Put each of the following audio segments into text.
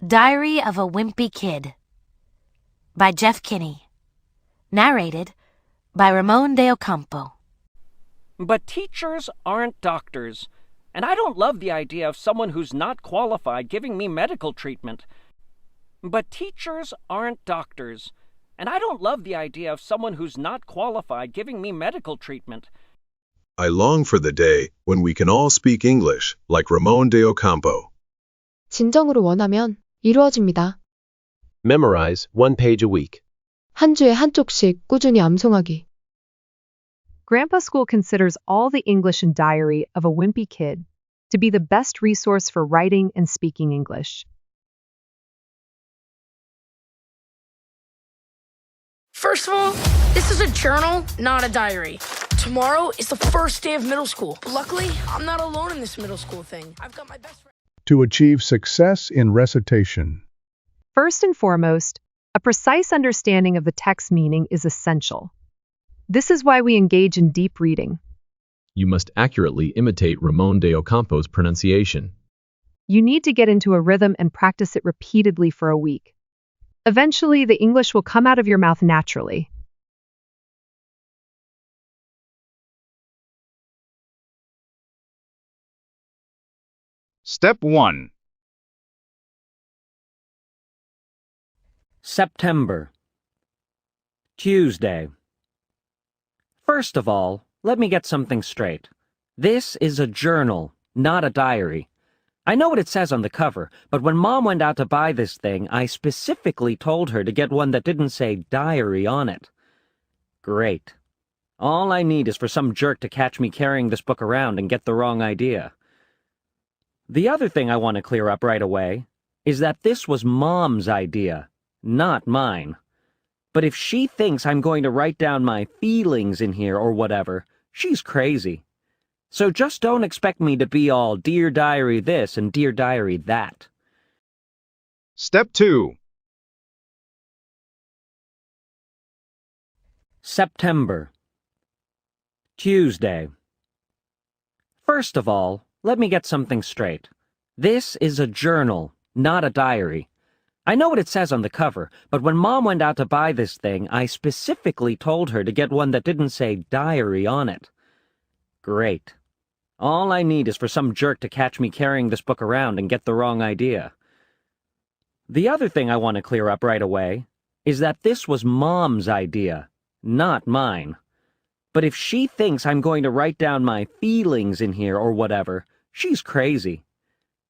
Diary of a Wimpy Kid by Jeff Kinney. Narrated by Ramon de Ocampo. But teachers aren't doctors, and I don't love the idea of someone who's not qualified giving me medical treatment. But teachers aren't doctors, and I don't love the idea of someone who's not qualified giving me medical treatment. I long for the day when we can all speak English like Ramon de Ocampo. 진정으로 원하면 이루어집니다. Memorize one page a week. 한 주에 한 쪽씩 꾸준히 암송하기. Grandpa School considers all the English and Diary of a Wimpy Kid to be the best resource for writing and speaking English. First of all, this is a journal, not a diary. Tomorrow is the first day of middle school. But luckily, I'm not alone in this middle school thing. I've got my best friend. To achieve success in recitation. First and foremost, a precise understanding of the text's meaning is essential. This is why we engage in deep reading. You must accurately imitate Ramon de Ocampo's pronunciation. You need to get into a rhythm and practice it repeatedly for a week. Eventually, the English will come out of your mouth naturally. Step 1. September. Tuesday. First of all, let me get something straight. This is a journal, not a diary. I know what it says on the cover, but when Mom went out to buy this thing, I specifically told her to get one that didn't say diary on it. Great. All I need is for some jerk to catch me carrying this book around and get the wrong idea. The other thing I want to clear up right away is that this was Mom's idea, not mine. But if she thinks I'm going to write down my feelings in here or whatever, she's crazy. So just don't expect me to be all Dear Diary this and Dear Diary that. Step 2. September. Tuesday. First of all, let me get something straight. This is a journal, not a diary. I know what it says on the cover, but when Mom went out to buy this thing, I specifically told her to get one that didn't say diary on it. Great. All I need is for some jerk to catch me carrying this book around and get the wrong idea. The other thing I want to clear up right away is that this was Mom's idea, not mine. But if she thinks I'm going to write down my feelings in here or whatever, she's crazy.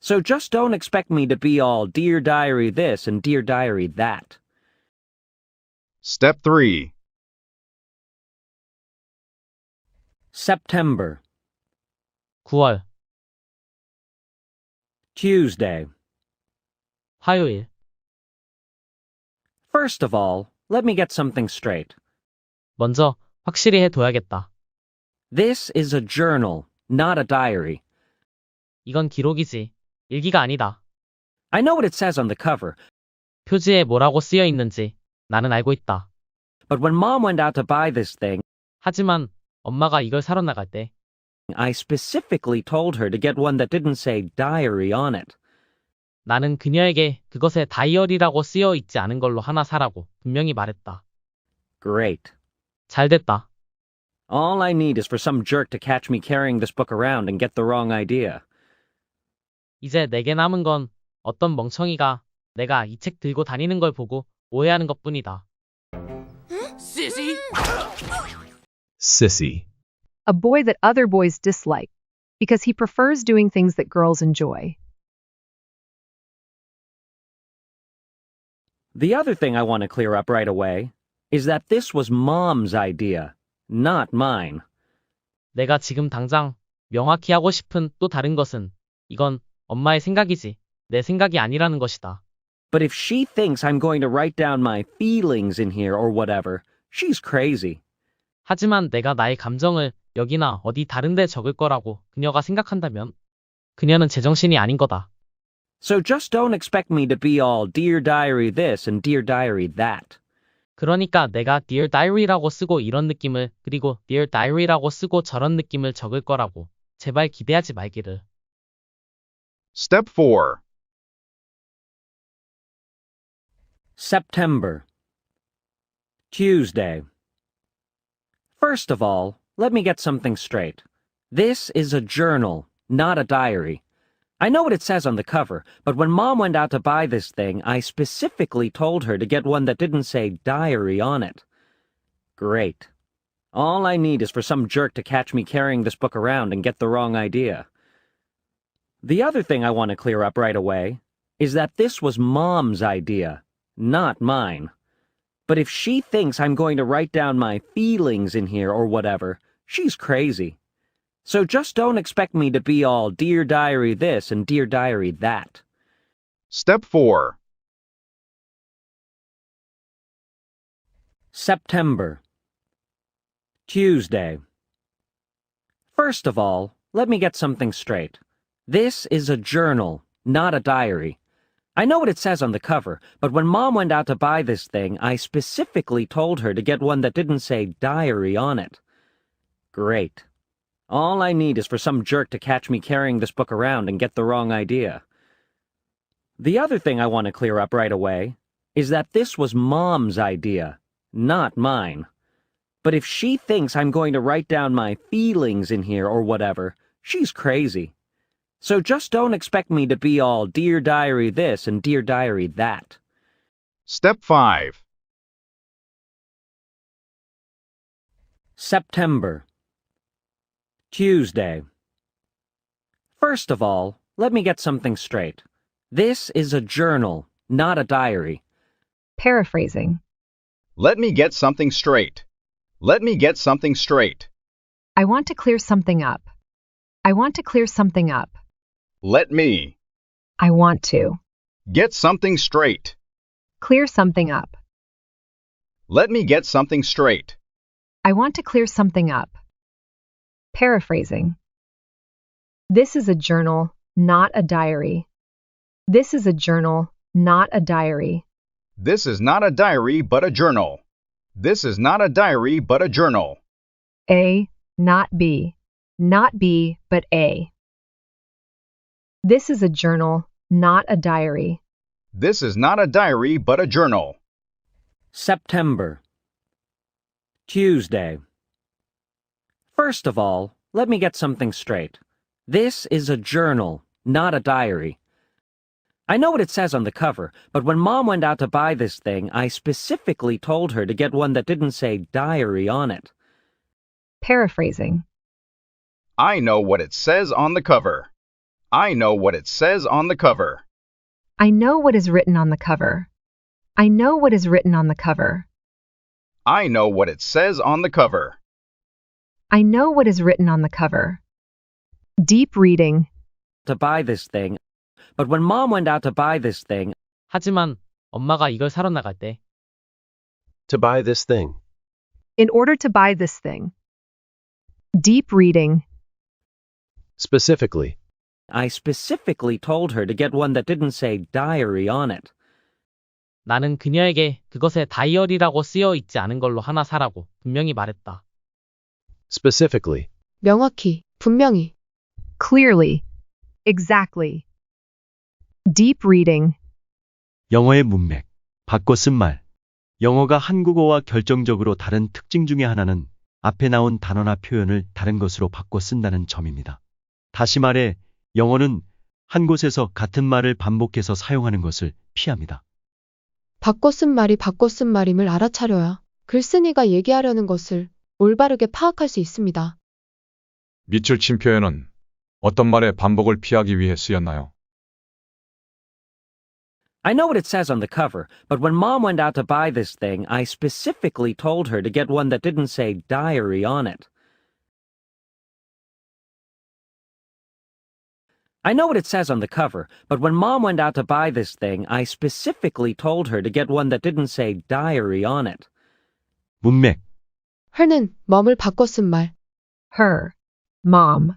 So just don't expect me to be all Dear Diary this and Dear Diary that. Step 3. September. 9월, Tuesday. 화요일. First of all, let me get something straight. 먼저 확실히 해둬야겠다. This is a journal, not a diary. 이건 기록이지, 일기가 아니다. I know what it says on the cover, 표지에 뭐라고 쓰여 있는지 나는 알고 있다. but when Mom went out to buy this thing, 하지만 엄마가 이걸 사러 나갈 때 I specifically told her to get one that didn't say diary on it. 나는 그녀에게 그것에 다이어리라고 쓰여 있지 않은 걸로 하나 사라고 분명히 말했다. Great. 잘 됐다. All I need is for some jerk to catch me carrying this book around and get the wrong idea. 이제 내게 남은 건 어떤 멍청이가 내가 이 책 들고 다니는 걸 보고 오해하는 것뿐이다. Sissy? Sissy. A boy that other boys dislike because he prefers doing things that girls enjoy. The other thing I want to clear up right away is that this was Mom's idea, not mine. 내가 지금 당장 명확히 하고 싶은 또 다른 것은 이건 엄마의 생각이지 내 생각이 아니라는 것이다. But if she thinks I'm going to write down my feelings in here or whatever, she's crazy. 하지만 내가 나의 감정을 여기나 어디 다른 데 적을 거라고 그녀가 생각한다면 그녀는 제정신이 아닌 거다. So just don't expect me to be all Dear Diary this and Dear Diary that. 그러니까 내가 Dear Diary라고 쓰고 이런 느낌을 그리고 Dear Diary라고 쓰고 저런 느낌을 적을 거라고 제발 기대하지 말기를. Step 4. September. Tuesday. First of all, let me get something straight. This is a journal, not a diary. I know what it says on the cover, but when Mom went out to buy this thing, I specifically told her to get one that didn't say diary on it. Great. All I need is for some jerk to catch me carrying this book around and get the wrong idea. The other thing I want to clear up right away is that this was Mom's idea, not mine. But if she thinks I'm going to write down my feelings in here or whatever, she's crazy. So just don't expect me to be all Dear Diary this and Dear Diary that. Step 4. September. Tuesday. First of all, let me get something straight. This is a journal, not a diary. I know what it says on the cover, but when Mom went out to buy this thing, I specifically told her to get one that didn't say diary on it. Great. All I need is for some jerk to catch me carrying this book around and get the wrong idea. The other thing I want to clear up right away is that this was Mom's idea, not mine. But if she thinks I'm going to write down my feelings in here or whatever, she's crazy. So just don't expect me to be all Dear Diary this and Dear Diary that. Step 5. September. Tuesday. First of all, let me get something straight. This is a journal, not a diary. Paraphrasing. Let me get something straight. Let me get something straight. I want to clear something up. I want to clear something up. Let me I want to get something straight. clear something up. Let me get something straight. I want to clear something up. Paraphrasing. This is a journal, not a diary. This is a journal, not a diary. This is not a diary but a journal. This is not a diary but a journal. A, not B. Not B, but A. This is a journal, not a diary. This is not a diary but a journal. September. Tuesday. First of all, let me get something straight. This is a journal, not a diary. I know what it says on the cover, but when Mom went out to buy this thing, I specifically told her to get one that didn't say diary on it. Paraphrasing. I know what it says on the cover. I know what it says on the cover. I know what is written on the cover. I know what is written on the cover. I know what it says on the cover. I know what is written on the cover. Deep reading. To buy this thing, but when Mom went out to buy this thing, 하지만 엄마가 이걸 사러 나갈 때 To buy this thing. In order to buy this thing. Deep reading. Specifically. I specifically told her to get one that didn't say diary on it. 나는 그녀에게 그것에 다이어리라고 쓰여 있지 않은 걸로 하나 사라고 분명히 말했다. Specifically. 명확히, 분명히. Clearly. Exactly. Deep reading. 영어의 문맥, 바꿔 쓴 말. 영어가 한국어와 결정적으로 다른 특징 중에 하나는 앞에 나온 단어나 표현을 다른 것으로 바꿔 쓴다는 점입니다. 다시 말해, 영어는 한 곳에서 같은 말을 반복해서 사용하는 것을 피합니다. 바꿔 쓴 말이 바꿔 쓴 말임을 알아차려야 글쓴이가 얘기하려는 것을 올바르게 파악할 수 있습니다. 밑줄 친 표현은 어떤 말의 반복을 피하기 위해 쓰였나요? I know what it says on the cover, but when Mom went out to buy this thing, I specifically told her to get one that didn't say diary on it. I know what it says on the cover, but when Mom went out to buy this thing, I specifically told her to get one that didn't say diary on it. 문맥, her는 mom을 바꿔 쓴 말, Her. Mom.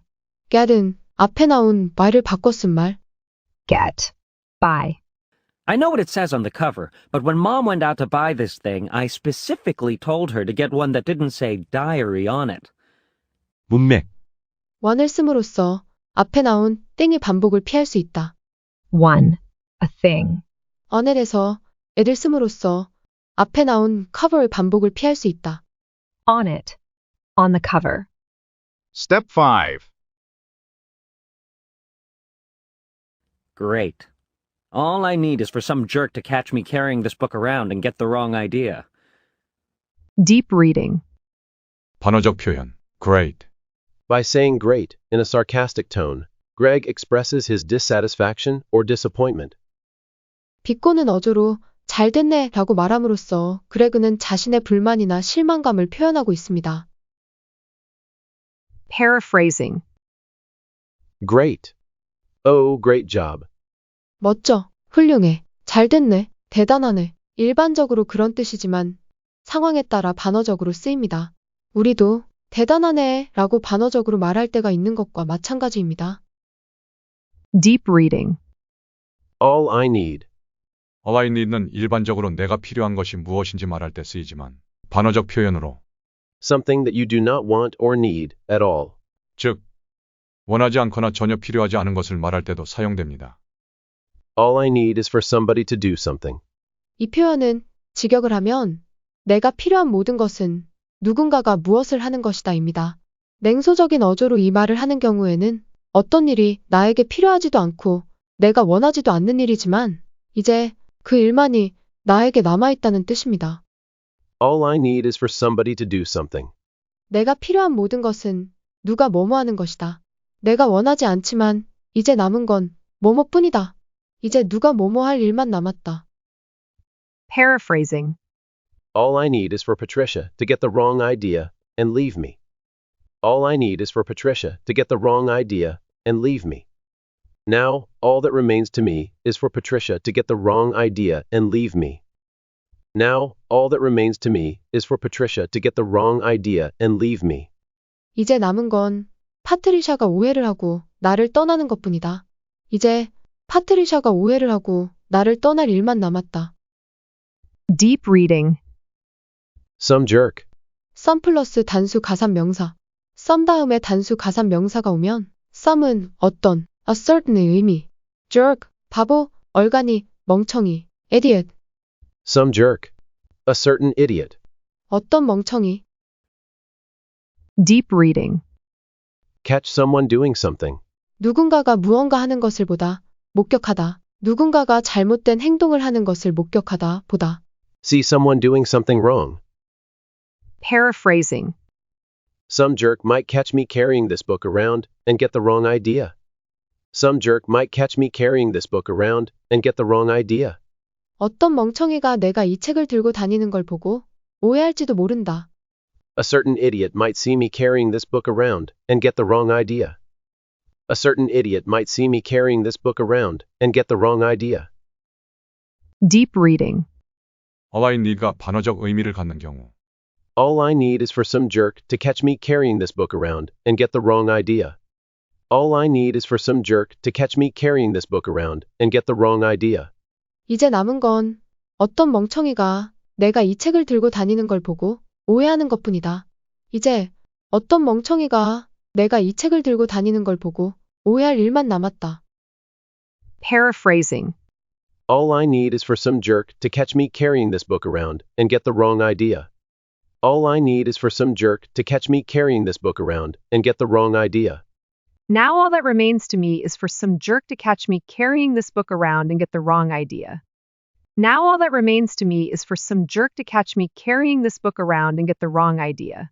get은 앞에 나온 by를 바꿔 쓴 말, Get. Buy. I know what it says on the cover, but when Mom went out to buy this thing, I specifically told her to get one that didn't say diary on it. 문맥, one을 씀으로써 앞에 나온 땡의 반복을 피할 수 있다. One. A thing. on에서 애를 씀으로써 앞에 나온 cover의 반복을 피할 수 있다. On it. On the cover. Step 5. Great. All I need is for some jerk to catch me carrying this book around and get the wrong idea. Deep reading. 반어적 표현. Great. By saying great in a sarcastic tone, Greg expresses his dissatisfaction or disappointment. 비꼬는 어조로 잘 됐네 라고 말함으로써 그레그는 자신의 불만이나 실망감을 표현하고 있습니다. Paraphrasing. Great. Oh, great job. 멋져, 훌륭해, 잘 됐네, 대단하네. 일반적으로 그런 뜻이지만 상황에 따라 반어적으로 쓰입니다. 우리도 대단하네 라고 반어적으로 말할 때가 있는 것과 마찬가지입니다. Deep reading. All I need. All I need는 일반적으로 내가 필요한 것이 무엇인지 말할 때 쓰이지만 반어적 표현으로 Something that you do not want or need at all. 즉 원하지 않거나 전혀 필요하지 않은 것을 말할 때도 사용됩니다. All I need is for somebody to do something. 이 표현은 직역을 하면 내가 필요한 모든 것은 누군가가 무엇을 하는 것이다입니다. 냉소적인 어조로 이 말을 하는 경우에는 어떤 일이 나에게 필요하지도 않고 내가 원하지도 않는 일이지만 이제 그 일만이 나에게 남아있다는 뜻입니다. All I need is for somebody to do something. 내가 필요한 모든 것은 누가 뭐뭐 하는 것이다. 내가 원하지 않지만 이제 남은 건 뭐뭐뿐이다. 이제 누가 뭐뭐 할 일만 남았다. Paraphrasing. All I need is for Patricia to get the wrong idea and leave me. All I need is for Patricia to get the wrong idea and leave me. Now, all that remains to me is for Patricia to get the wrong idea and leave me. Now, all that remains to me is for Patricia to get the wrong idea and leave me. 이제 남은 건 파트리샤가 오해를 하고 나를 떠나는 것뿐이다. 이제 파트리샤가 오해를 하고 나를 떠날 일만 남았다. Deep reading. Some jerk. some 플러스 단수 가산 명사. some 다음에 단수 가산 명사가 오면 some은 어떤, a certain의 의미. jerk, 바보, 얼간이, 멍청이, idiot. Some jerk. A certain idiot. 어떤 멍청이. Deep reading. Catch someone doing something. 누군가가 무언가 하는 것을 보다, 목격하다. 누군가가 잘못된 행동을 하는 것을 목격하다, 보다. See someone doing something wrong. Paraphrasing. Some jerk might catch me carrying this book around and get the wrong idea. Some jerk might catch me carrying this book around and get the wrong idea. 어떤 멍청이가 내가 이 책을 들고 다니는 걸 보고 오해할지도 모른다. A certain idiot might see me carrying this book around and get the wrong idea. A certain idiot might see me carrying this book around and get the wrong idea. Deep reading. All I need가 반어적 의미를 갖는 경우 All I need is for some jerk to catch me carrying this book around and get the wrong idea. All I need is for some jerk to catch me carrying this book around and get the wrong idea. 이제 남은 건 어떤 멍청이가 내가 이 책을 들고 다니는 걸 보고 오해하는 것뿐이다. 이제 어떤 멍청이가 내가 이 책을 들고 다니는 걸 보고 오해할 일만 남았다. Paraphrasing. All I need is for some jerk to catch me carrying this book around and get the wrong idea. All I need is for some jerk to catch me carrying this book around and get the wrong idea. Now all that remains to me is for some jerk to catch me carrying this book around and get the wrong idea. Now all that remains to me is for some jerk to catch me carrying this book around and get the wrong idea.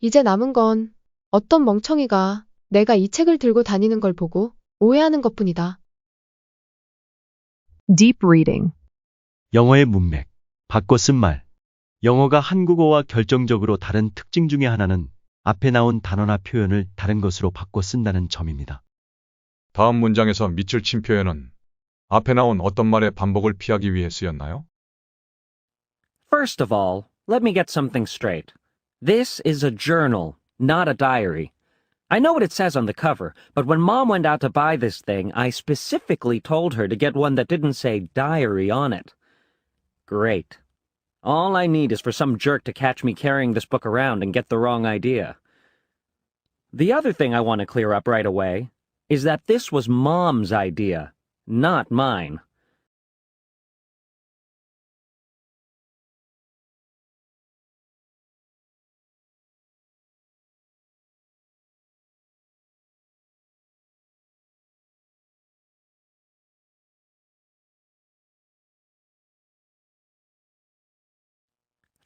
이제 남은 건 어떤 멍청이가 내가 이 책을 들고 다니는 걸 보고 오해하는 것뿐이다. Deep reading. 영어의 문맥, 바꿔 쓴 말. 영어가 한국어와 결정적으로 다른 특징 중에 하나는 앞에 나온 단어나 표현을 다른 것으로 바꿔 쓴다는 점입니다. 다음 문장에서 밑줄 친 표현은 앞에 나온 어떤 말의 반복을 피하기 위해 쓰였나요? First of all, let me get something straight. This is a journal, not a diary. I know what it says on the cover, but when Mom went out to buy this thing, I specifically told her to get one that didn't say diary on it. Great. All I need is for some jerk to catch me carrying this book around and get the wrong idea. The other thing I want to clear up right away is that this was Mom's idea, not mine.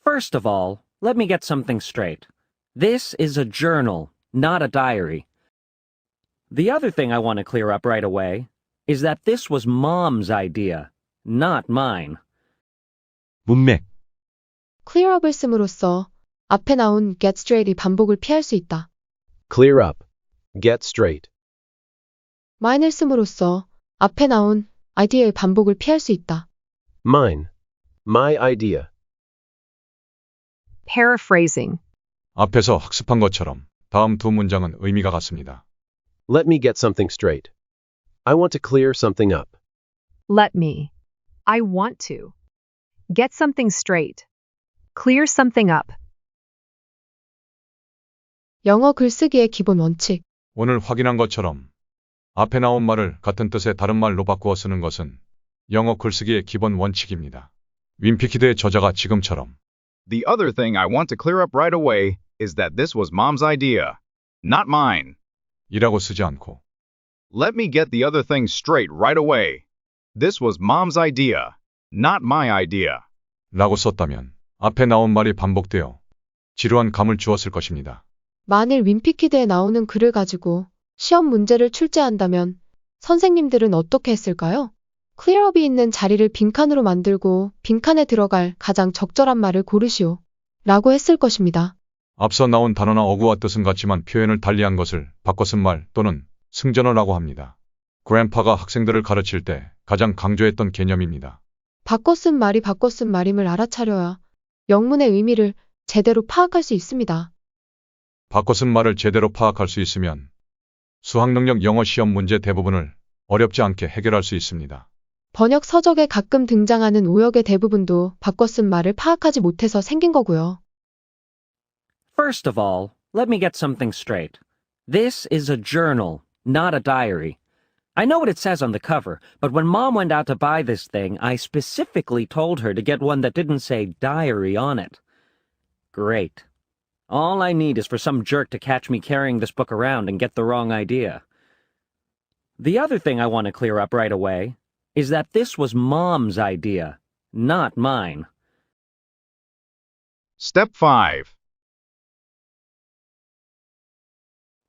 First of all, let me get something straight. This is a journal, not a diary. The other thing I want to clear up right away is that this was Mom's idea, not mine. 문맥. clearup을 씀으로써 앞에 나온 get straight이 반복을 피할 수 있다. Clear up. Get straight. mine을 씀으로써 앞에 나온 idea의 반복을 피할 수 있다. Mine. My idea. Paraphrasing. 앞에서 학습한 것처럼 다음 두 문장은 의미가 같습니다. Let me get something straight. I want to clear something up. Let me. I want to. Get something straight. Clear something up. 영어 글쓰기의 기본 원칙. 오늘 확인한 것처럼 앞에 나온 말을 같은 뜻의 다른 말로 바꾸어 쓰는 것은 영어 글쓰기의 기본 원칙입니다. 윈피키드의 저자가 지금처럼 The other thing I want to clear up right away is that this was Mom's idea, not mine. 이라고 쓰지 않고 Let me get the other thing straight right away. This was Mom's idea, not my idea. 라고 썼다면 앞에 나온 말이 반복되어 지루한 감을 주었을 것입니다. 만일 윈피키드에 나오는 글을 가지고 시험 문제를 출제한다면 선생님들은 어떻게 했을까요? clearup이 있는 자리를 빈칸으로 만들고 빈칸에 들어갈 가장 적절한 말을 고르시오. 라고 했을 것입니다. 앞서 나온 단어나 어구와 뜻은 같지만 표현을 달리한 것을 바꿔 쓴 말 또는 승전어라고 합니다. 그랜파가 학생들을 가르칠 때 가장 강조했던 개념입니다. 바꿔 쓴 말이 바꿔 쓴 말임을 알아차려야 영문의 의미를 제대로 파악할 수 있습니다. 바꿔 쓴 말을 제대로 파악할 수 있으면 수학능력 영어 시험 문제 대부분을 어렵지 않게 해결할 수 있습니다. 번역 서적에 가끔 등장하는 오역의 대부분도 바꿔 쓴 말을 파악하지 못해서 생긴 거고요. First of all, let me get something straight. This is a journal, not a diary. I know what it says on the cover, but when Mom went out to buy this thing, I specifically told her to get one that didn't say diary on it. Great. All I need is for some jerk to catch me carrying this book around and get the wrong idea. The other thing I want to clear up right away is that this was Mom's idea, not mine. Step 5.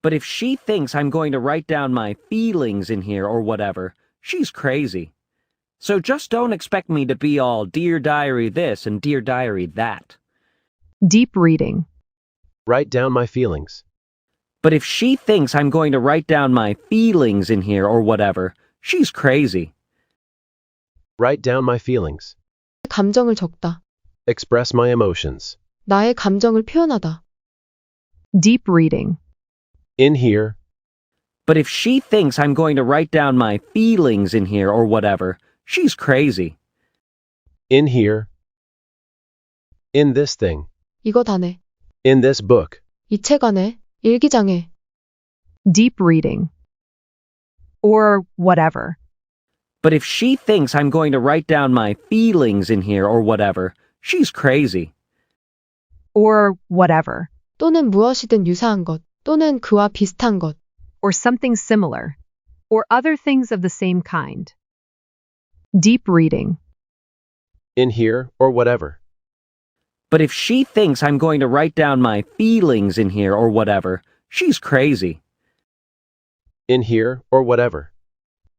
But if she thinks I'm going to write down my feelings in here or whatever, she's crazy. So just don't expect me to be all Dear Diary this and Dear Diary that. Deep reading. Write down my feelings. But if she thinks I'm going to write down my feelings in here or whatever, she's crazy. Write down my feelings. 감정을 적다. Express my emotions. 나의 감정을 표현하다. Deep reading. In here. But if she thinks I'm going to write down my feelings in here or whatever, she's crazy. In here. In this thing. 이것 안에. In this book. 이 책 안에. 일기장에. Deep reading. Or whatever. But if she thinks I'm going to write down my feelings in here or whatever, she's crazy. Or whatever. 또는 무엇이든 유사한 것. 또는 그와 비슷한 것. Or something similar. Or other things of the same kind. Deep reading. In here or whatever. But if she thinks I'm going to write down my feelings in here or whatever, she's crazy. In here or whatever.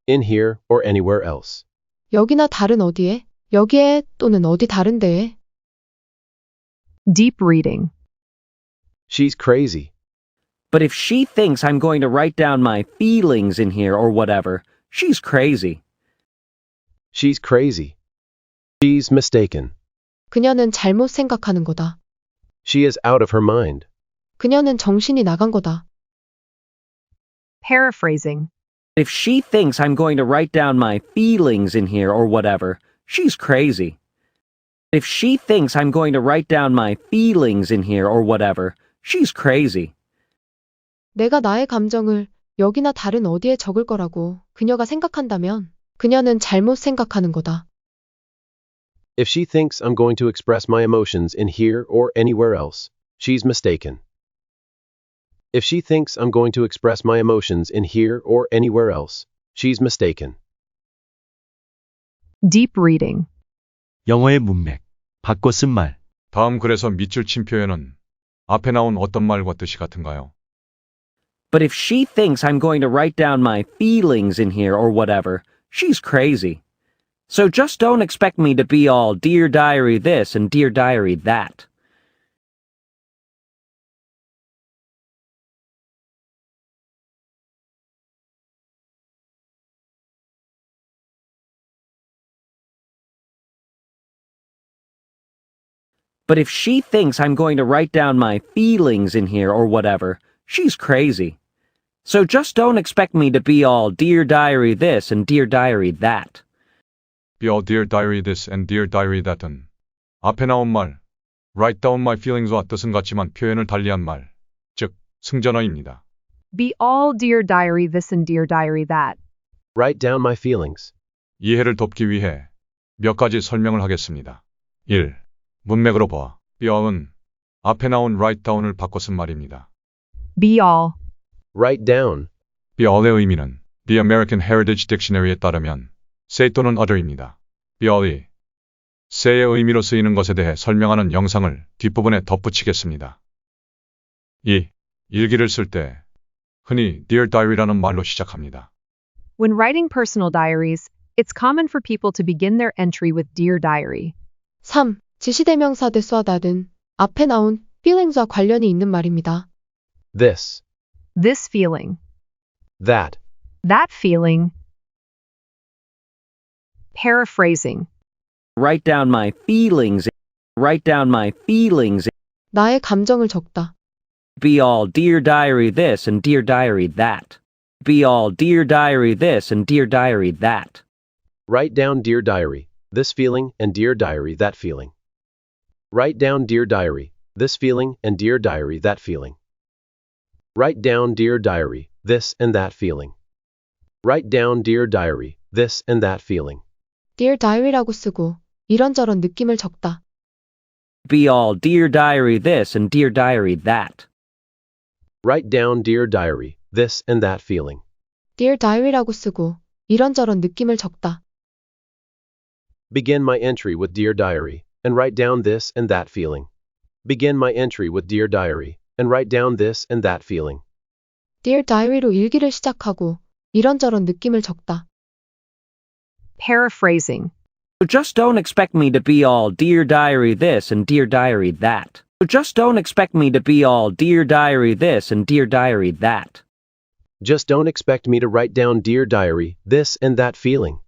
In here or anywhere else. 여기나 다른 어디에. 여기에 또는 어디 다른 데에. Deep reading. She's crazy. But if she thinks I'm going to write down my feelings in here or whatever, she's crazy. She's crazy. She's mistaken. 그녀는 잘못 생각하는 거다. She is out of her mind. 그녀는 정신이 나간 거다. Paraphrasing. If she thinks I'm going to write down my feelings in here or whatever, she's crazy. If she thinks I'm going to write down my feelings in here or whatever, she's crazy. 내가 나의 감정을 여기나 다른 어디에 적을 거라고 그녀가 생각한다면 그녀는 잘못 생각하는 거다. If she thinks I'm going to express my emotions in here or anywhere else, she's mistaken. If she thinks I'm going to express my emotions in here or anywhere else, she's mistaken. Deep reading. 영어의 문맥. 바꿔 쓴 말. 다음 글에서 밑줄 친 표현은 앞에 나온 어떤 말과 뜻이 같은가요? But if she thinks I'm going to write down my feelings in here or whatever, she's crazy. So just don't expect me to be all Dear Diary this and Dear Diary that. But if she thinks I'm going to write down my feelings in here or whatever, she's crazy. So just don't expect me to be all Dear Diary this and Dear Diary that. Be all Dear Diary this and Dear Diary that은 앞에 나온 말, write down my feelings와 뜻은 같지만 표현을 달리한 말, 즉 승전어입니다. Be all dear diary this and dear diary that. Write down my feelings. 이해를 돕기 위해 몇 가지 설명을 하겠습니다. 1. 문맥으로 보아. be all은 앞에 나온 write down을 바꿔 쓴 말입니다. Be all. Write down. be all의 의미는 The American Heritage Dictionary에 따르면 say 또는 other입니다. be all이 say의 의미로 쓰이는 것에 대해 설명하는 영상을 뒷부분에 덧붙이겠습니다. 2. 일기를 쓸 때 흔히 Dear Diary라는 말로 시작합니다. When writing personal diaries, it's common for people to begin their entry with dear diary. 3. 지시대명사 대수하다는 앞에 나온 feelings와 관련이 있는 말입니다. This. This feeling. That. That feeling. Paraphrasing. Write down my feelings. Write down my feelings. 나의 감정을 적다. Be all Dear Diary this and Dear Diary that. Be all Dear Diary this and Dear Diary that. Write down Dear Diary, this feeling and Dear Diary that feeling. Write down Dear Diary, this feeling and Dear Diary that feeling. Write down Dear Diary, this and that feeling. Write down Dear Diary, this and that feeling. Dear Diary라고 쓰고 이런저런 느낌을 적다. Be all Dear Diary this and Dear Diary that. Write down Dear Diary, this and that feeling. Dear Diary라고 쓰고 이런저런 느낌을 적다. Begin my entry with Dear Diary, and write down this and that feeling. Begin my entry with Dear Diary, and write down this and that feeling. Dear Diary로 일기를 시작하고 이런저런 느낌을 적다. Paraphrasing. So just don't expect me to be all Dear Diary this and Dear Diary that. So just don't expect me to be all Dear Diary this and Dear Diary that. Just don't expect me to write down Dear Diary, this and that feeling.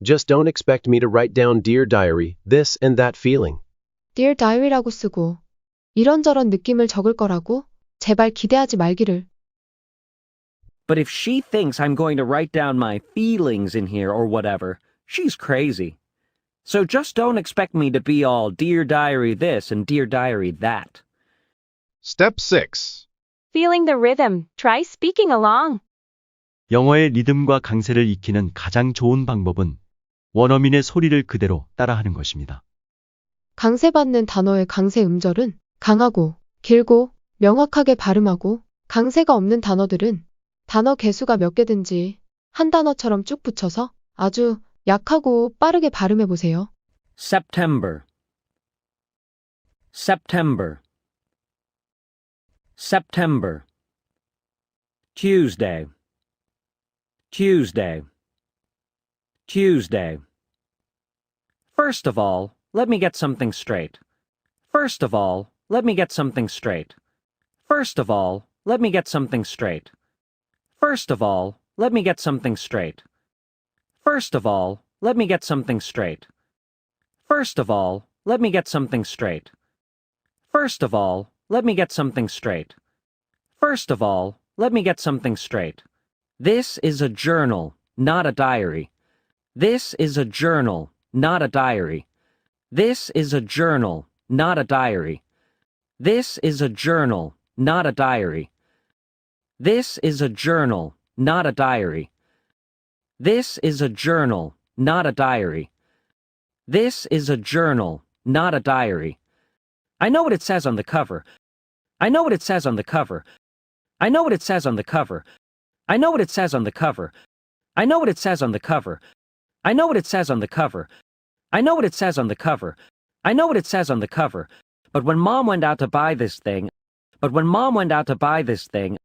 Just don't expect me to write down Dear Diary, this and that feeling. Dear Diary라고 쓰고 이런저런 느낌을 적을 거라고 제발 기대하지 말기를. But if she thinks I'm going to write down my feelings in here or whatever, she's crazy. So just don't expect me to be all Dear Diary this and Dear Diary that. Step 6. Feeling the rhythm. Try speaking along. 영어의 리듬과 강세를 익히는 가장 좋은 방법은 원어민의 소리를 그대로 따라하는 것입니다. 강세받는 단어의 강세 음절은 강하고 길고 명확하게 발음하고 강세가 없는 단어들은 단어 개수가 몇 개든지 한 단어처럼 쭉 붙여서 아주 약하고 빠르게 발음해 보세요. September. September. September. Tuesday. Tuesday. Tuesday. First of all, let me get something straight. First of all, let me get something straight. First of all, let me get something straight. First of all, let me get something straight. First of all, let me get something straight. First of all, let me get something straight. First of all, let me get something straight. First of all, let me get something straight. This is a journal, not a diary. This is a journal, not a diary. This is a journal, not a diary. This is a journal, not a diary. This is a journal, not a diary. This is a journal, not a diary. This is a journal, not a diary. I know what it says on the cover. I know what it says on the cover. I know what it says on the cover. I know what it says on the cover. I know what it says on the cover. I know what it says on the cover. I know what it says on the cover. I know what it says on the cover, but when Mom went out to buy this thing, but when Mom went out to buy this thing,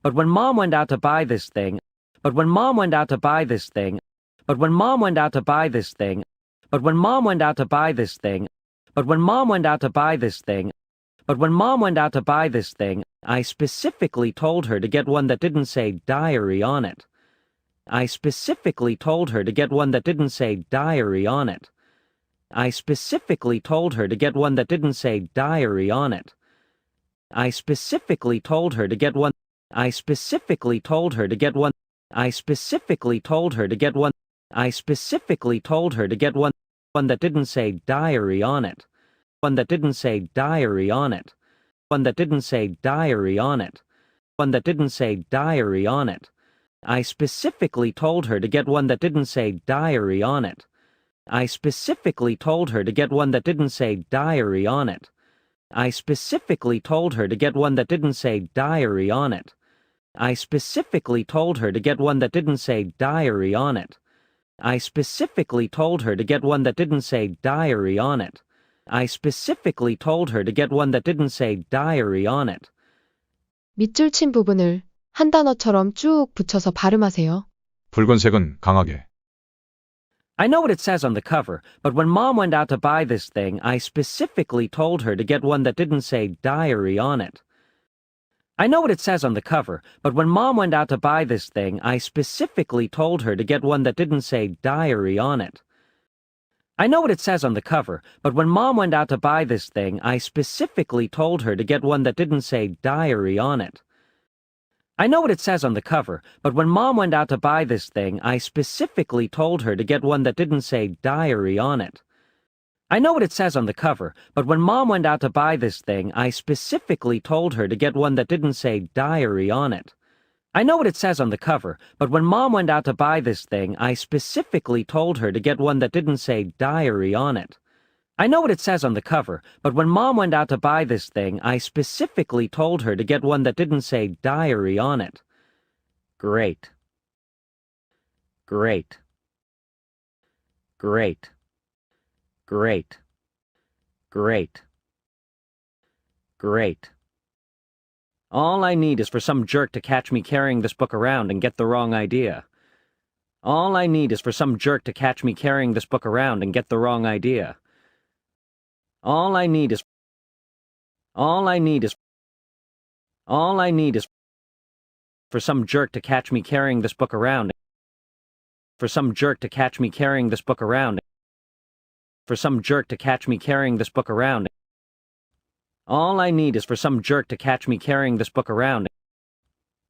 but when Mom went out to buy this thing, but when Mom went out to buy this thing, but when Mom went out to buy this thing, but when Mom went out to buy this thing, but when Mom went out to buy this thing, but when Mom went out to buy this thing, I specifically told her to get one that didn't say diary on it. I specifically told her to get one that didn't say diary on it. I specifically told her to get one that didn't say diary on it. I specifically told her to get one. I specifically told her to get one. I specifically told her to get one. I specifically told her to get one that didn't say diary on it. One that didn't say diary on it. One that didn't say diary on it. One that didn't say diary on it. I specifically told her to get one that didn't say diary on it. I specifically told her to get one that didn't say diary on it. I specifically told her to get one that didn't say diary on it. I specifically told her to get one that didn't say diary on it. I specifically told her to get one that didn't say diary on it. I specifically told her to get one that didn't say diary on it. 밑줄 친 부분을 한 단어처럼 쭉 붙여서 발음하세요. 붉은색은 강하게. I know what it says on the cover, but when Mom went out to buy this thing, I specifically told her to get one that didn't say diary on it. I know what it says on the cover, but when Mom went out to buy this thing, I specifically told her to get one that didn't say diary on it. I know what it says on the cover, but when Mom went out to buy this thing, I specifically told her to get one that didn't say diary on it. I know what it says on the cover, but when Mom went out to buy this thing, I specifically told her to get one that didn't say diary on it. I know what it says on the cover, but when Mom went out to buy this thing, I specifically told her to get one that didn't say diary on it. I know what it says on the cover, but when Mom went out to buy this thing, I specifically told her to get one that didn't say diary on it. I know what it says on the cover, but when Mom went out to buy this thing, I specifically told her to get one that didn't say diary on it. Great. Great. Great. Great. Great. Great. All I need is for some jerk to catch me carrying this book around and get the wrong idea. All I need is for some jerk to catch me carrying this book around and get the wrong idea. All I need is for some jerk to catch me carrying this book around. For some jerk to catch me carrying this book around. For some jerk to catch me carrying this book around. All I need is for some jerk to catch me carrying this book around.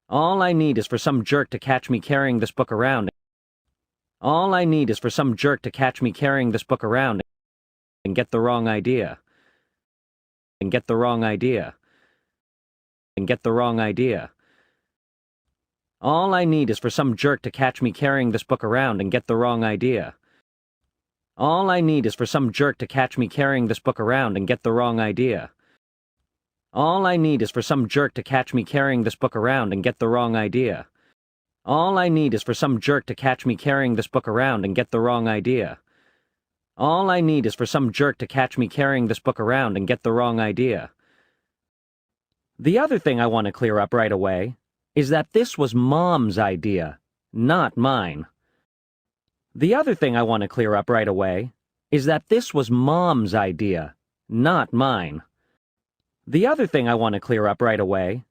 All I need is for some jerk to catch me carrying this book around. All I need is for some jerk to catch me carrying this book around and get the wrong idea. And get the wrong idea. And get the wrong idea. All I need is for some jerk to catch me carrying this book around and get the wrong idea. All I need is for some jerk to catch me carrying this book around and get the wrong idea. All I need is for some jerk to catch me carrying this book around and get the wrong idea. All I need is for some jerk to catch me carrying this book around and get the wrong idea. All I need is for some jerk to catch me carrying this book around and get the wrong idea. The other thing I want to clear up right away is that this was Mom's idea, not mine. The other thing I want to clear up right away is that this was Mom's idea, not mine. The other thing I want to clear up right away.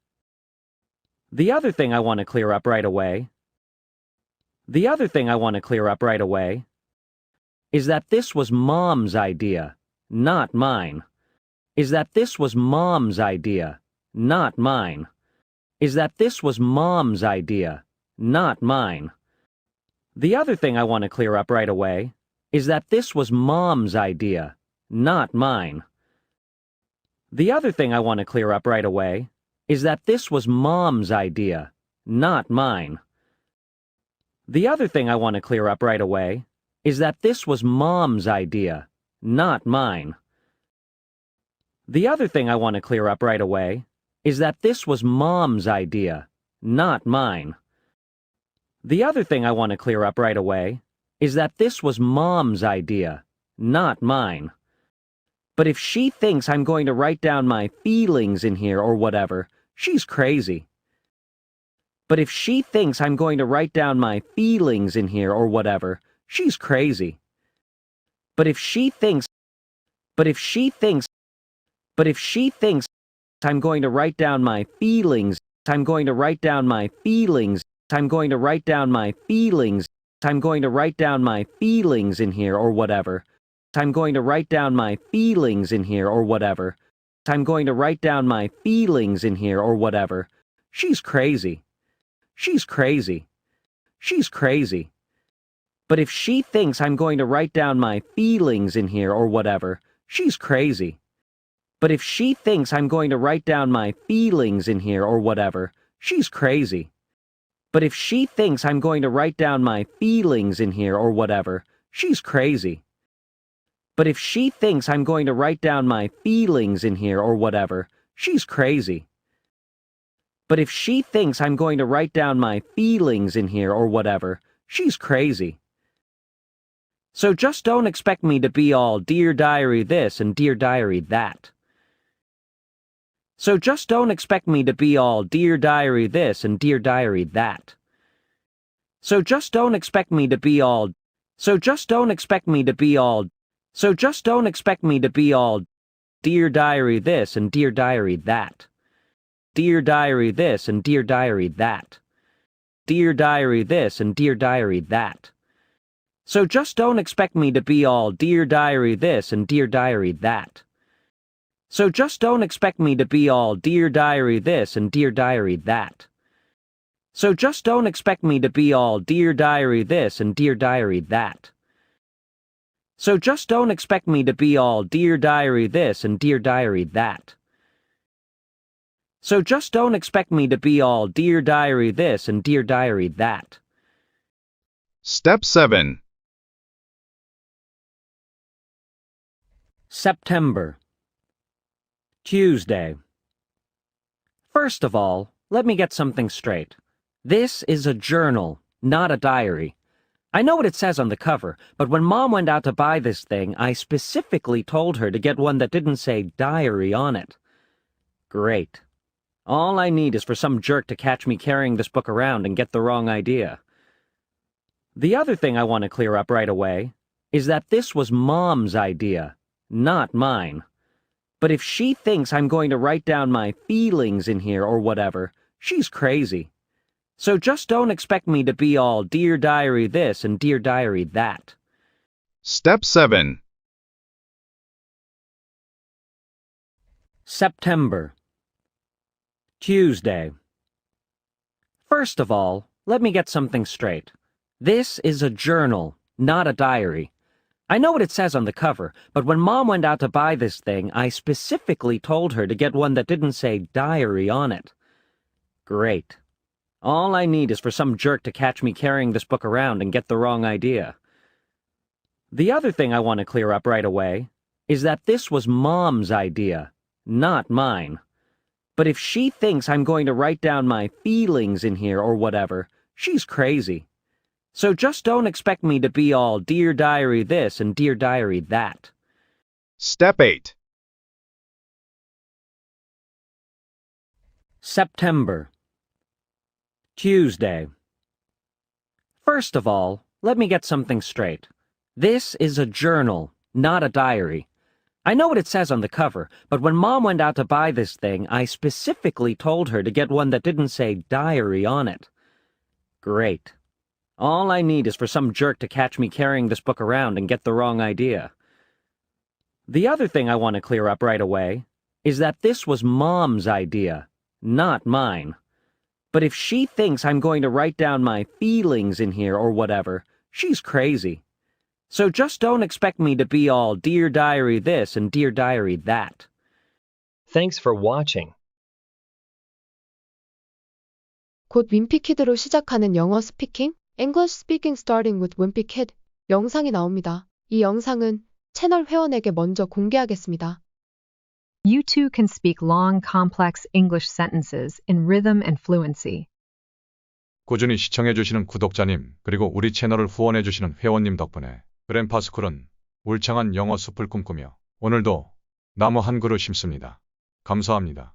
The other thing I want to clear up right away. The other thing I want to clear up right away is that this was Mom's idea, not mine. Is that this was Mom's idea, not mine. Is that this was Mom's idea, not mine. The other thing I want to clear up right away is that this was Mom's idea, not mine. The other thing I want to clear up right away is that this was Mom's idea, not mine. The other thing I want to clear up right away is that this was Mom's idea, not mine. The other thing I want to clear up right away is that this was Mom's idea, not mine. The other thing I want to clear up right away is that this was Mom's idea, not mine. But if she thinks I'm going to write down my feelings in here or whatever, she's crazy. But if she thinks I'm going to write down my feelings in here or whatever, she's crazy. But if she thinks I'm going to write down my feelings, I'm going to write down my feelings, I'm going to write down my feelings, I'm going to write down my feelings in here or whatever, I'm going to write down my feelings in here or whatever, I'm going to write down my feelings in here or whatever, she's crazy. She's crazy. She's crazy. But if she thinks I'm going to write down my feelings in here or whatever, she's crazy. But if she thinks I'm going to write down my feelings in here or whatever, she's crazy. But if she thinks I'm going to write down my feelings in here or whatever, she's crazy. But if she thinks I'm going to write down my feelings in here or whatever, she's crazy. But if she thinks I'm going to write down my feelings in here or whatever, she's crazy. So just don't expect me to be all Dear Diary this and Dear Diary that. So just don't expect me to be all Dear Diary this and Dear Diary that. So just don't expect me to be all Dear Diary this and Dear Diary that. Dear Diary this and Dear Diary that. Dear Diary this and Dear Diary that. So just don't expect me to be all Dear Diary this and Dear Diary that. So just don't expect me to be all Dear Diary this and Dear Diary that. So just don't expect me to be all Dear Diary this and Dear Diary that. So just don't expect me to be all Dear Diary this and Dear Diary that. So just don't expect me to be all Dear Diary this and Dear Diary that. Step 7. September. Tuesday. First of all, let me get something straight. This is a journal, not a diary. I know what it says on the cover, but when Mom went out to buy this thing, I specifically told her to get one that didn't say diary on it. Great. All I need is for some jerk to catch me carrying this book around and get the wrong idea. The other thing I want to clear up right away is that this was Mom's idea, not mine. But if she thinks I'm going to write down my feelings in here or whatever, she's crazy. So just don't expect me to be all Dear Diary this and Dear Diary that. Step 7. September. Tuesday. First of all, let me get something straight. This is a journal, not a diary. I know what it says on the cover, but when Mom went out to buy this thing, I specifically told her to get one that didn't say diary on it. Great. All I need is for some jerk to catch me carrying this book around and get the wrong idea. The other thing I want to clear up right away is that this was Mom's idea, not mine. But if she thinks I'm going to write down my feelings in here or whatever, she's crazy. So just don't expect me to be all Dear Diary this and Dear Diary that. Step 8. September. Tuesday. First of all, let me get something straight. This is a journal, not a diary. I know what it says on the cover, but when Mom went out to buy this thing, I specifically told her to get one that didn't say diary on it. Great. All I need is for some jerk to catch me carrying this book around and get the wrong idea. The other thing I want to clear up right away is that this was Mom's idea, not mine. But if she thinks I'm going to write down my feelings in here or whatever, she's crazy. So just don't expect me to be all Dear Diary this and Dear Diary that. Thanks for watching. 곧 윈피키드로 시작하는 영어 스피킹, English Speaking Starting with Wimpy Kid 영상이 나옵니다. 이 영상은 채널 회원에게 먼저 공개하겠습니다. You too can speak long, complex English sentences in rhythm and fluency. 꾸준히 시청해주시는 구독자님, 그리고 우리 채널을 후원해주시는 회원님 덕분에 그랜파스쿨은 울창한 영어 숲을 꿈꾸며 오늘도 나무 한 그루 심습니다. 감사합니다.